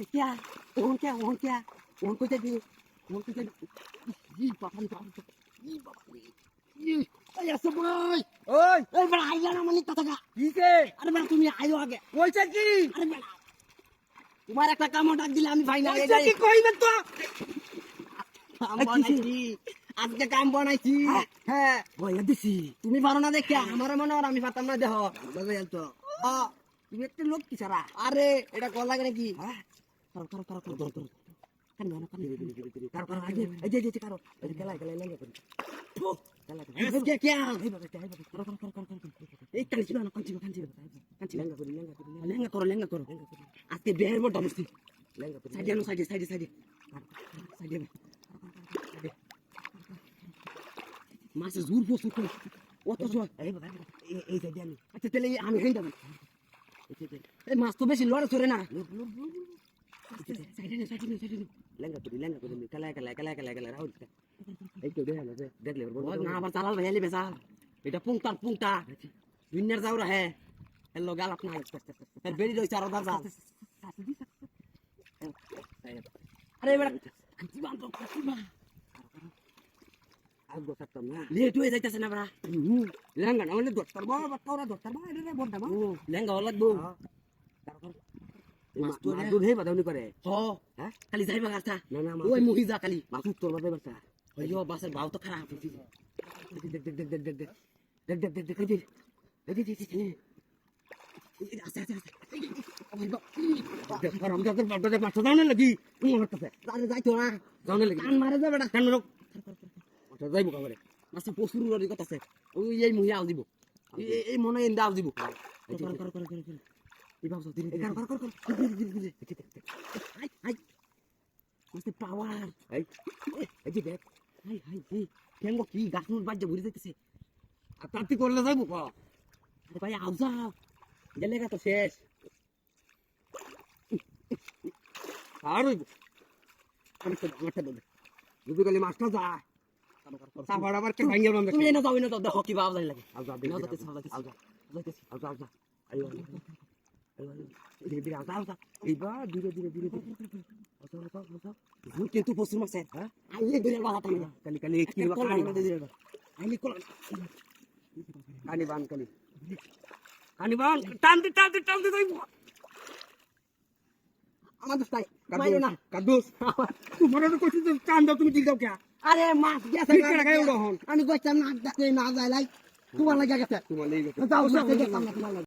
क्या ओन को जाबি ই বাবা ই বাবা এই আসো ভাই ওই এই বড় আইয়া না মানে কথা কিসে আরে বড় তুমি আইও আগে কইছে কি আরে বড় তোমার একটা কাম ডাক দিলে আমি ফাইনাল কইছে কি কইবে তো কাম বানাইছি আজকে কাম বানাইছি হ্যাঁ বইয়া দিছি তুমি পারো না দেখে আমার মনে হয় আমি পারতাম না দেখো বুঝাই তো তুমি একটা লোক কি সারা আরে এটা কল লাগে নাকি হ্যাঁ করো kan mana kan karo aja karo kelai lenga karo lenga karo aske beher mo damusti lenga karo side mas zur posu ko oto jo ei jani acha tele ami hinda এই মাছ তো বেশি লড়ে চড়ে না lenga kuri kala raul ei to degle na abar talal bhayali besal eta pungta winner jaw rahe hello gal apna fer beri roi char odar jal are bera anti ban to kuba aggo saktam na late hoye jaitase na bra lenga na ole doctor ba ere bonta ba lenga olat bo মাছ তো দুধ হে বাদাউনি করে হ্যাঁ খালি যাইবা গাছা না না ওই মহিজা খালি মাছ তোর বাদে বাসা হইলো বাসের ভাও তো খারাপ হইছে দেখ আচ্ছা গরম জাতের বাড়তে মাছ দাও না লাগি তোমার কাছে আরে যাইতো না যাও না লাগি কান মারে যা বেটা কান মারো আচ্ছা যাইবো কাবরে মাছ প্রচুর রড়ি কথা আছে ওই এই মহিলা আল দিব এই মনে এন্ডা আল দিব কর Ibang so diri. Diri. Ay. Mas power. Ay. Ay দেখ. Ay. কেন কি গাছ নুর বাজে ভরে যাইতেছে। আর তাতি করলে যাইবো কো। আরে ভাই আউ যাও। গেলেগা তো শেষ। আর হইব। আমি তো আমারটা দেব। যদি গলি মাছটা যায়। সাবাড় আবার কে ভাঙিয়ে বাম দেখো। তুমি না যাও না তো দেখো কি বাপ জানি লাগে। আউ যা। আউ যা। আইও। ধীরে আওতা এইবার ধীরে কিন্তু প্রচুর মাছ হ্যাঁ আইলে ধরে বাড়াতে না কালি কি আইলে কোলা কানি বান টান দি যাইব আমার দোস্তাই মাইরো না কাদুস তোমার তো কইছি টান দাও তুমি ঠিক দাও কে আরে মাছ গেছে আমি কইতাম না ডাকে না যাই লাই তোমার লাগা গেছে যাও